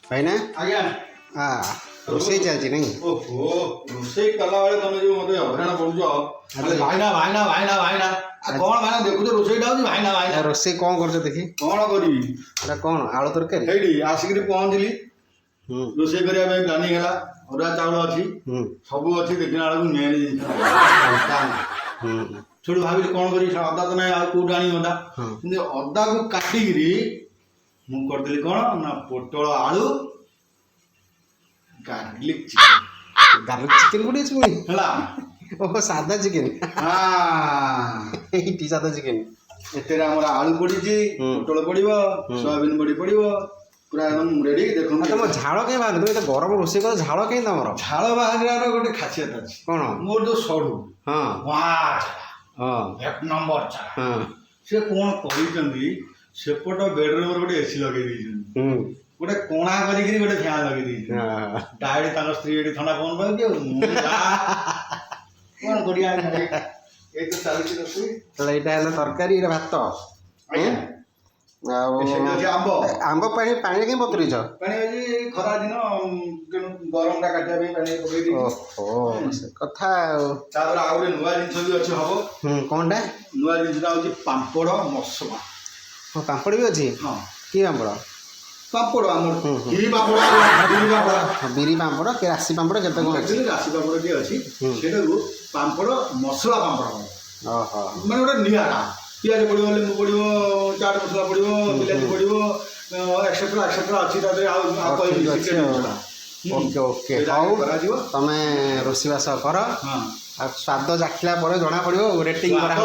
ଭାଇନା ଆଜ୍ଞା ରୋଷେଇ ଚାଲିଛି ନାଇଁ? ଓହୋ ରୋଷେଇ କଲା ବେଳେ ତମେ ଯୋଉ ମତେ ହଇରାଣ କରୁଛ ଭାଇନା ଭାଇନା ଭାଇନା ଭାଇନା କଣ ଭାଇନା ଦେଖୁଛ ରୋଷେଇଟା ହଉଛି ଭାଇନା ଭାଇନା ରୋଷେଇ କ'ଣ କରୁଛ ଦେଖି? କଣ କରିବି ଏଇଟା କ'ଣ ଆଳୁ ତରକାରୀ? ସେଇଠି ଆସିକିରି ପହଞ୍ଚିଲି ରୋଷେଇ କରିବା ପାଇଁ ପ୍ଲାନିଂ ହେଲା ଅରୁଆ ଚାଉଳ ଅଛି ସବୁ ଅଛି ଦେଖିଲା ବେଳକୁ ମେନ୍ ଜିନିଷ ସେଠୁ ଭାବିଲି କ'ଣ କରିବି ଅଦା ତ ନାହିଁ ଆଉ କୋଉଠୁ ଆଣିବି ଅଦା କିନ୍ତୁ ଅଦାକୁ କାଟିକିରି ମୁଁ କରିଦେଲି କ'ଣ ନା ପୋଟଳ ଆଳୁ ଗାର୍ଲିକ ଚିକେନ ଗାର୍ଲିକ ଚିକେନ ଗୋଟେ ଅଛି ପୁଣି ହେଲା ଓହୋ ସାଧା ଚିକେନ ଏଇଠି ସାଧା ଚିକେନ ଏଥିରେ ଆମର ଆଳୁ ପଡ଼ିଛି ପୋଟଳ ପଡ଼ିବ ସୋୟାବିନ ବଡ଼ି ପଡ଼ିବ ପୁରା ଏକଦମ ରେଡ଼ି ଦେଖନ୍ତୁ ତମ ଝାଳ କାହିଁ ବାହାରୁନି? ତୁମେ ଏତେ ଗରମ ରୋଷେଇ କର ଝାଳ କାହିଁ ତମର? ଝାଳ ବାହାରିବାର ଗୋଟେ ଖାସିୟତ ଅଛି କ'ଣ? ମୋର ଯୋଉ ସଢୁ ହଁ ଏକ ନମ୍ବର ଚାହା ସେ କ'ଣ କରିଛନ୍ତି ସେପଟ ବେଡରୁମ୍ ଗୋଟେ ଏସି ଲଗେଇ ଦେଇଛନ୍ତି ଗୋଟେ କୋଣା କରିକିରି ଗୋଟେ ଫ୍ୟାନ୍ ଲଗେଇ ଦେଇଛନ୍ତି ଡାଇରେକ୍ଟ ତାଙ୍କ ସ୍ତ୍ରୀ ଏଠି ଥଣ୍ଡା ପବନ ପାଉଛି ଆଉ କ'ଣ କରିବା ଏଇ ତ ଚାଲିଛି ରୋଷେଇ। ତାହେଲେ ଏଇଟା ହେଲା ତରକାରୀ, ଏଇଟା ଭାତ ଆଉ ଆମ୍ବ ପାଣି ପାଣିରେ କାହିଁ ବତୁରେଇଛ? ପାଣି ଅଛି ଖରା ଦିନ ତେଣୁ ଗରମଟା କାଟିବା ପାଇଁ ପାଣି ପକେଇ ଦେଇଛି। ଓହୋ ସେ କଥା ଆଉ ତାପରେ ଆଉ ଗୋଟେ ନୂଆ ଜିନିଷ ବି ଅଛି ହବ। କ'ଣଟା? ନୂଆ ଜିନିଷଟା ହେଉଛି ପାମ୍ପଡ଼ ମସଲା। ହଁ ପାମ୍ପଡ଼ ବି ଅଛି? ହଁ କି ପାମ୍ପଡ଼? ପାମ୍ପଡ଼ ଆମର ବିରି ପାମ୍ପଡ଼ ବିରି ପାମ୍ପଡ଼ କି ରାଶି ପାମ୍ପଡ଼ କେତେ କ'ଣ ଅଛି? ରାଶି ପାମ୍ପଡ଼ ଟିଏ ଅଛି ସେଇଟାକୁ ପାମ୍ପଡ଼ ମସଲା ପାମ୍ପଡ଼ ଓହୋ ମାନେ ଗୋଟେ ନିଆରା ପିଆଜ ପଡ଼ିବ ଲେମ୍ବୁ ପଡ଼ିବ ଚାଟ୍ ମସଲା ପଡ଼ିବ ବିଲାତି ପଡ଼ିବ ଏକ୍ସେଟ୍ରା ଏକ୍ସେଟ୍ରା ଅଛି ତା ଦେହରେ ଆଉ ଓକେ ଓକେ ହଉ ତମେ ରୋଷେଇବାସ କର ଆଉ ସ୍ୱାଦ ଚାଖିଲା ପରେ ଜଣା ପଡ଼ିବ ରେଟିଂ କରା